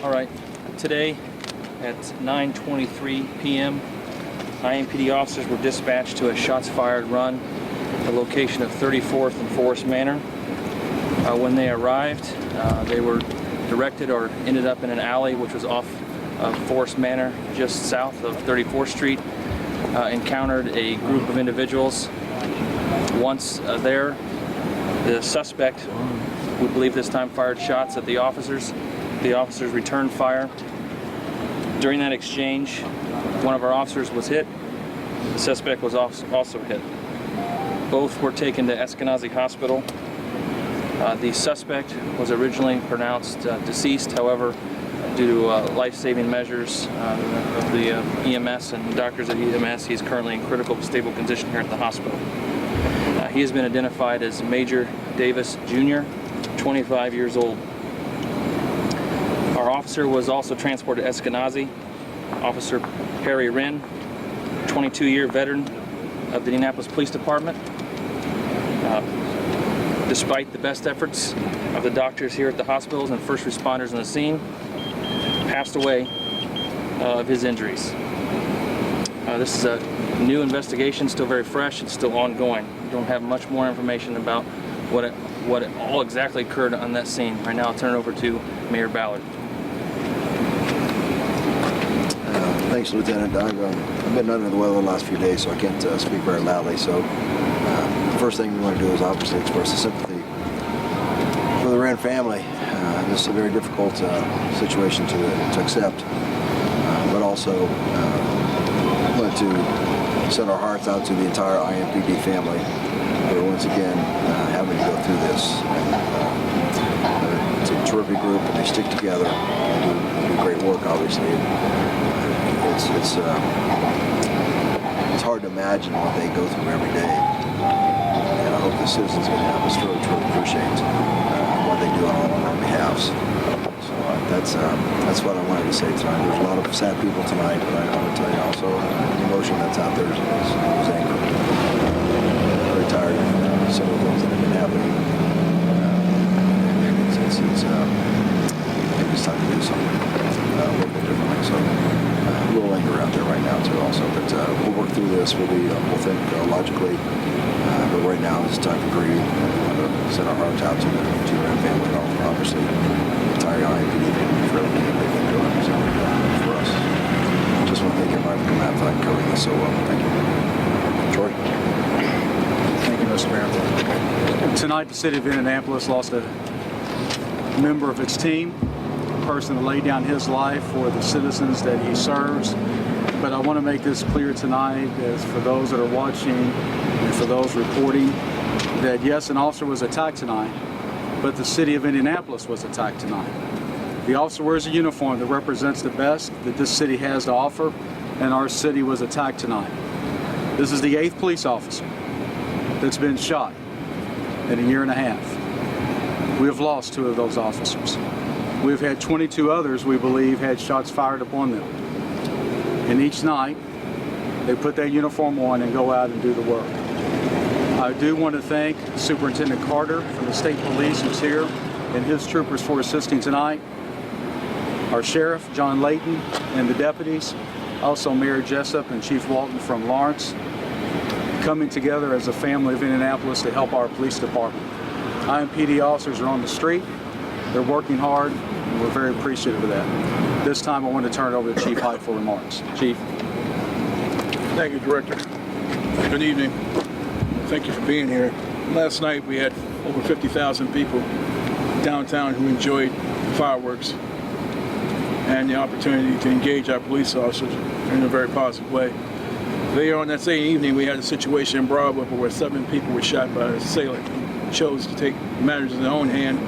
All right, today at 9:23 p.m., IMPD officers were dispatched to a shots fired run at the location of 34th and Forest Manor. When they arrived, they were directed or ended up in an alley which was off of Forest Manor, just south of 34th Street. Encountered a group of individuals. Once there, the suspect, we believe this time, fired shots at the officers. The officers returned fire. During that exchange, one of our officers was hit. The suspect was also hit. Both were taken to Eskenazi Hospital. The suspect was originally pronounced deceased. However, due to life-saving measures of the EMS and doctors at EMS, he's currently in critical stable condition here at the hospital. He has been identified as Major Davis Jr., 25 years old. Our officer was also transported to Eskenazi. Officer Perry Renn, 22-year veteran of the Indianapolis Police Department. Despite the best efforts of the doctors here at the hospitals and first responders on the scene, passed away of his injuries. This is a new investigation, still very fresh, it's still ongoing. We don't have much more information about what all exactly occurred on that scene. Right now I'll turn it over to Mayor Ballard. Thanks, Lieutenant. I've been under the weather the last few days, so I can't speak very loudly. So the first thing we want to do is obviously express the sympathy for the Renn family. This is a very difficult situation to accept, but also want to send our hearts out to the entire IMPD family who are once again having to go through this. It's a terrific group, and they stick together and do great work, obviously. It's hard to imagine what they go through every day, and I hope the citizens of Indianapolis truly appreciate what they do on our behalves. So that's what I wanted to say tonight. There's a lot of sad people tonight, but I want to tell you also the emotion that's out there is anger. Very tired of some of the things that have been happening. Maybe it's time to do something a little bit differently. So a little anger out there right now too, also. But we'll work through this. We'll think logically. But right now, it's time for grieving. We want to send our hearts out to the Renn family, and obviously the entire IMPD family for everything that they've been doing for us. Just want to thank everybody for coming out tonight and covering this so well. Thank you. George. Thank you, Mr. Mayor. Tonight, the city of Indianapolis lost a member of its team, a person that laid down his life for the citizens that he serves. But I want to make this clear tonight, as for those that are watching and for those reporting, that yes, an officer was attacked tonight, but the city of Indianapolis was attacked tonight. The officer wears a uniform that represents the best that this city has to offer, and our city was attacked tonight. This is the 8th police officer that's been shot in a year and a half. We have lost 2 of those officers. We've had 22 others, we believe, had shots fired upon them. And each night, they put that uniform on and go out and do the work. I do want to thank Superintendent Carter from the State Police, who's here, and his troopers for assisting tonight. Our Sheriff, John Layton, and the deputies. Also Mayor Jessup and Chief Walton from Lawrence, coming together as a family of Indianapolis to help our police department. IMPD officers are on the street. They're working hard, and we're very appreciative of that. This time I want to turn it over to Chief Hyde for remarks. Chief. Thank you, Director. Good evening. Thank you for being here. Last night we had over 50,000 people downtown who enjoyed fireworks and the opportunity to engage our police officers in a very positive way. Later on that same evening, we had a situation in Broadway where 7 people were shot by an assailant who chose to take matters in their own hand,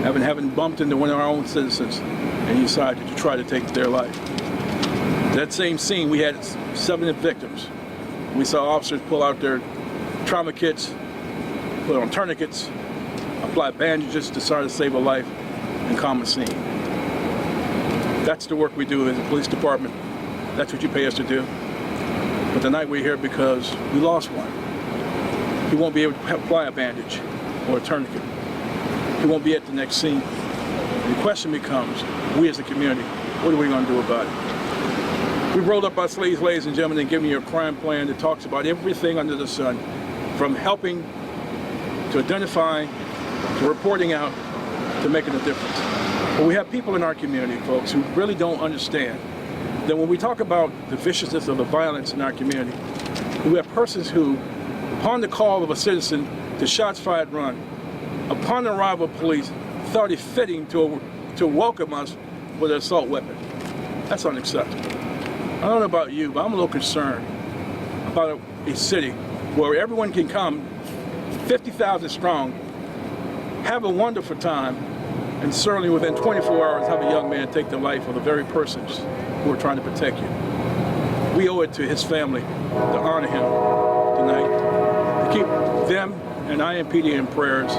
having bumped into one of our own citizens, and he decided to try to take their life. That same scene, we had 7 victims. We saw officers pull out their trauma kits, put on tourniquets, apply bandages to try to save a life, and calm a scene. That's the work we do as a police department. That's what you pay us to do. But tonight we're here because we lost one. He won't be able to apply a bandage or a tourniquet. He won't be at the next scene. The question becomes, we as a community, what are we going to do about it? We rolled up our sleeves, ladies and gentlemen, and given you a crime plan that talks about everything under the sun, from helping to identifying to reporting out to making a difference. But we have people in our community, folks, who really don't understand that when we talk about the viciousness of the violence in our community, we have persons who, upon the call of a citizen to shots fired run, upon the arrival of police, thought it fitting to welcome us with an assault weapon. That's unacceptable. I don't know about you, but I'm a little concerned about a city where everyone can come, 50,000 strong, have a wonderful time, and certainly within 24 hours have a young man take the life of the very persons who are trying to protect you. We owe it to his family to honor him tonight, to keep them and IMPD in prayers.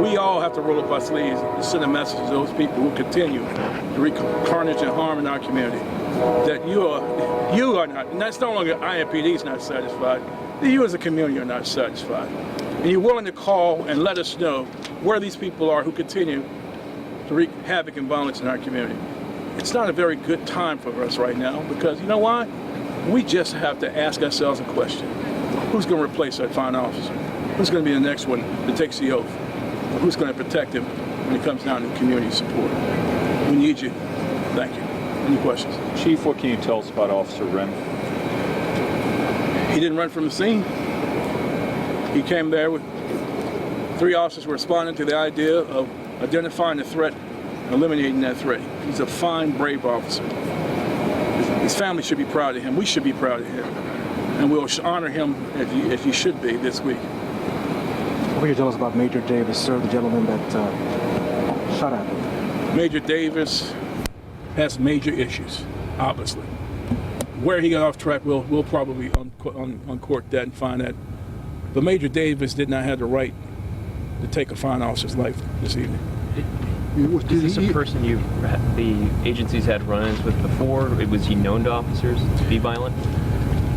We all have to roll up our sleeves and send a message to those people who continue to wreak carnage and harm in our community. That you are not, and that's no longer IMPD is not satisfied. You as a community are not satisfied. And you're willing to call and let us know where these people are who continue to wreak havoc and violence in our community. It's not a very good time for us right now because you know why? We just have to ask ourselves a question. Who's going to replace that fine officer? Who's going to be the next one that takes the oath? Who's going to protect him when it comes down to community support? We need you. Thank you. Any questions? Chief, what can you tell us about Officer Renn? He didn't run from the scene. He came there with 3 officers responding to the idea of identifying the threat, eliminating that threat. He's a fine, brave officer. His family should be proud of him. We should be proud of him. And we'll honor him as you should be this week. What can you tell us about Major Davis, sir, the gentleman that shot at him? Major Davis has major issues, obviously. Where he got off track, we'll probably uncork that and find that. But Major Davis did not have the right to take a fine officer's life this evening. Is this a person the agencies had run-ins with before? Was he known to officers to be violent?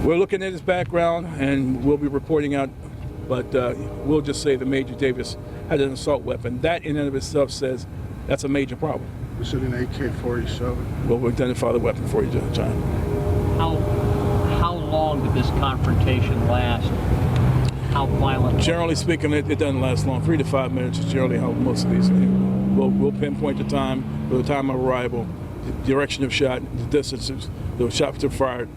We're looking at his background and we'll be reporting out, but we'll just say that Major Davis had an assault weapon. That in and of itself says that's a major problem. Was it an AK-47? We'll identify the weapon for you, John. How long did this confrontation last? How violent? Generally speaking, it doesn't last long. 3 to 5 minutes is generally how most of these things. We'll pinpoint the time, the time of arrival, the direction of shot, the distances, the shots are fired.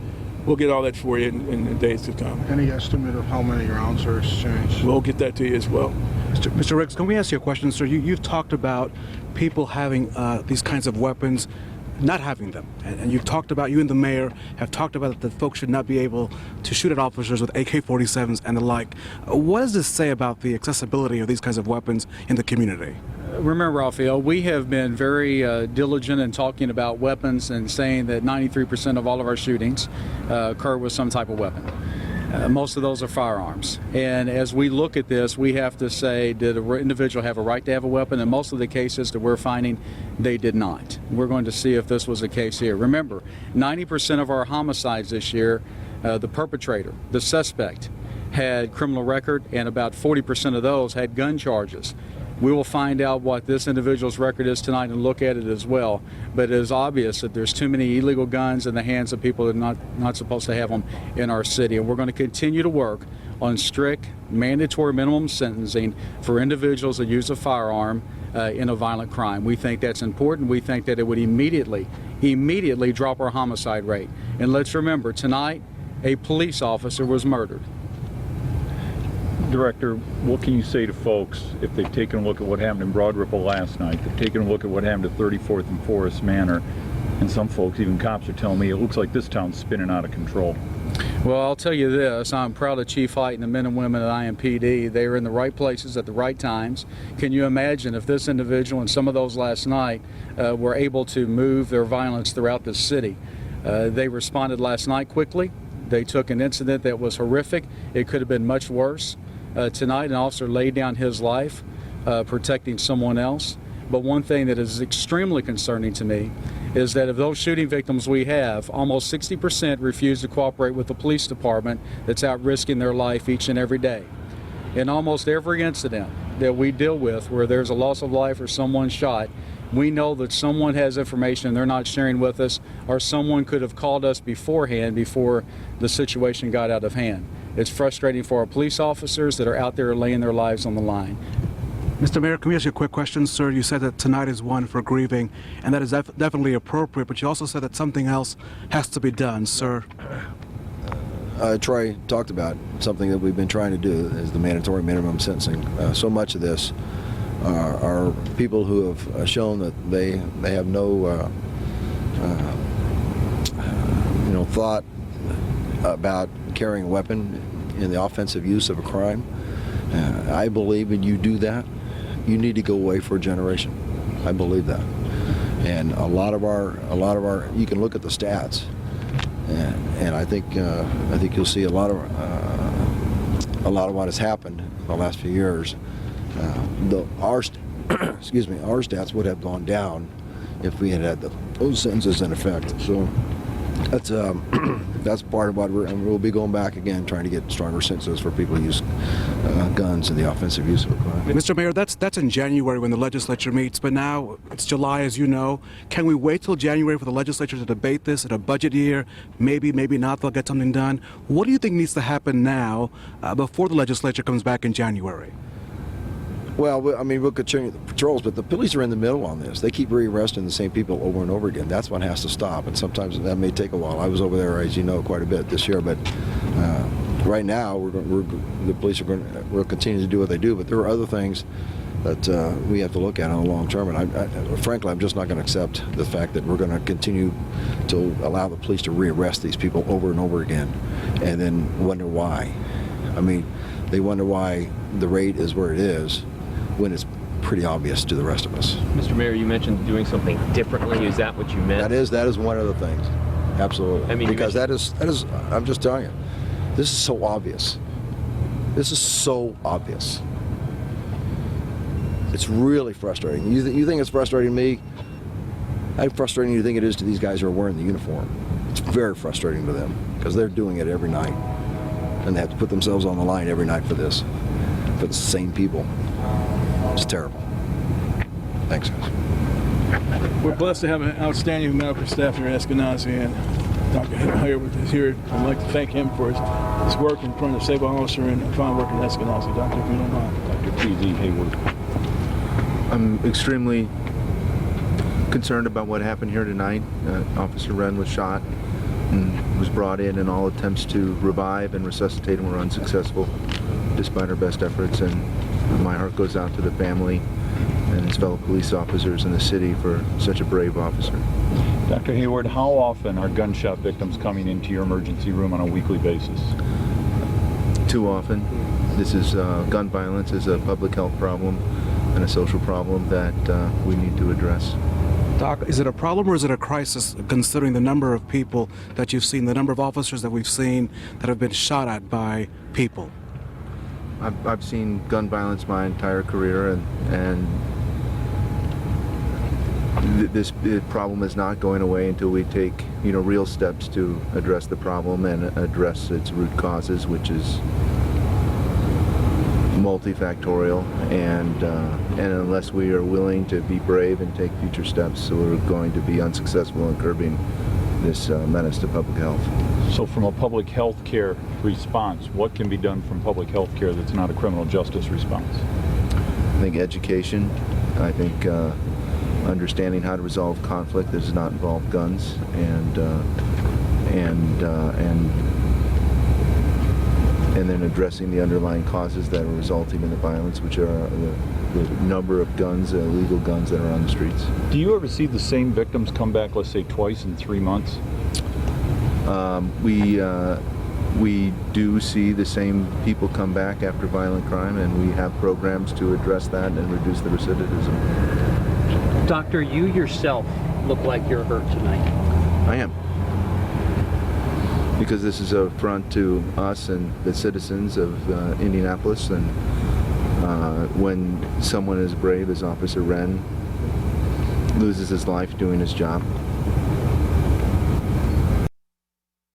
We'll get all that for you in the days to come. Any estimate of how many rounds are exchanged? We'll get that to you as well. Mr. Riggs, can we ask you a question, sir? You've talked about people having these kinds of weapons, not having them. And you've talked about, you and the mayor have talked about that folks should not be able to shoot at officers with AK-47s and the like. What does this say about the accessibility of these kinds of weapons in the community? Remember, Raphael, we have been very diligent in talking about weapons and saying that 93% of all of our shootings occur with some type of weapon. Most of those are firearms. And as we look at this, we have to say, did an individual have a right to have a weapon? And most of the cases that we're finding, they did not. We're going to see if this was the case here. Remember, 90% of our homicides this year, the perpetrator, the suspect, had criminal record, and about 40% of those had gun charges. We will find out what this individual's record is tonight and look at it as well. But it is obvious that there's too many illegal guns in the hands of people that are not supposed to have them in our city. And we're going to continue to work on strict, mandatory minimum sentencing for individuals that use a firearm in a violent crime. We think that's important. We think that it would immediately drop our homicide rate. And let's remember, tonight, a police officer was murdered. Director, what can you say to folks if they've taken a look at what happened in Broad Ripple last night, they've taken a look at what happened at 34th and Forest Manor, and some folks, even cops, are telling me it looks like this town's spinning out of control? Well, I'll tell you this, I'm proud of Chief Height and the men and women at IMPD. They were in the right places at the right times. Can you imagine if this individual and some of those last night were able to move their violence throughout the city? They responded last night quickly. They took an incident that was horrific. It could have been much worse. Tonight, an officer laid down his life protecting someone else. But one thing that is extremely concerning to me is that of those shooting victims we have, almost 60% refuse to cooperate with the police department that's out risking their life each and every day. In almost every incident that we deal with where there's a loss of life or someone shot, we know that someone has information and they're not sharing with us, or someone could have called us beforehand before the situation got out of hand. It's frustrating for our police officers that are out there laying their lives on the line. Mr. Mayor, can we ask you a quick question, sir? You said that tonight is one for grieving, and that is definitely appropriate, but you also said that something else has to be done, sir. Troy talked about something that we've been trying to do is the mandatory minimum sentencing. So much of this are people who have shown that they have no thought about carrying a weapon in the offensive use of a crime. I believe when you do that, you need to go away for a generation. I believe that. And a lot of our, you can look at the stats, and I think you'll see a lot of what has happened in the last few years. Our stats would have gone down if we had those sentences in effect. So that's part of what we'll be going back again, trying to get stronger sentences for people who use guns in the offensive use of a crime. Mr. Mayor, that's in January when the legislature meets, but now it's July, as you know. Can we wait till January for the legislature to debate this in a budget year? Maybe not, they'll get something done. What do you think needs to happen now before the legislature comes back in January? Well, I mean, we'll continue the patrols, but the police are in the middle on this. They keep rearresting the same people over and over again. That's what has to stop, and sometimes that may take a while. I was over there, as you know, quite a bit this year, but right now the police will continue to do what they do, but there are other things that we have to look at in the long term, and frankly, I'm just not going to accept the fact that we're going to continue to allow the police to rearrest these people over and over again and then wonder why. I mean, they wonder why the rate is where it is, when it's pretty obvious to the rest of us. Mr. Mayor, you mentioned doing something differently. Is that what you meant? That is one of the things. Absolutely. I mean, because that is I'm just telling you, this is so obvious. This is so obvious. It's really frustrating. You think it's frustrating to me? How frustrating do you think it is to these guys who are wearing the uniform? It's very frustrating to them because they're doing it every night, and they have to put themselves on the line every night for this, for the same people. It's terrible. Thanks, guys. We're blessed to have an outstanding medical staff here at Eskenazi, and Dr. Hayward is here. I'd like to thank him for his work in front of Save Officer and fine work in Eskenazi. Doctor, if you don't mind. Dr. P.Z. Hayward. I'm extremely concerned about what happened here tonight. Officer Renn was shot and was brought in all attempts to revive and resuscitate him were unsuccessful despite our best efforts, and my heart goes out to the family and his fellow police officers in the city for such a brave officer. Dr. Hayward, how often are gunshot victims coming into your emergency room on a weekly basis? Too often. This is gun violence is a public health problem and a social problem that we need to address. Doc, is it a problem or is it a crisis, considering the number of people that you've seen, the number of officers that we've seen that have been shot at by people? I've seen gun violence my entire career, and this problem is not going away until we take real steps to address the problem and address its root causes, which is multifactorial, and unless we are willing to be brave and take future steps, we're going to be unsuccessful in curbing this menace to public health. So from a public health care response, what can be done from public health care that's not a criminal justice response? I think education. I think understanding how to resolve conflict that does not involve guns, and then addressing the underlying causes that are resulting in the violence, which are the number of guns, illegal guns that are on the streets. Do you ever see the same victims come back, let's say, twice in 3 months? We do see the same people come back after violent crime, and we have programs to address that and reduce the recidivism. Doctor, you yourself look like you're hurt tonight. I am. Because this is an affront to us and the citizens of Indianapolis, and when someone as brave as Officer Renn loses his life doing his job,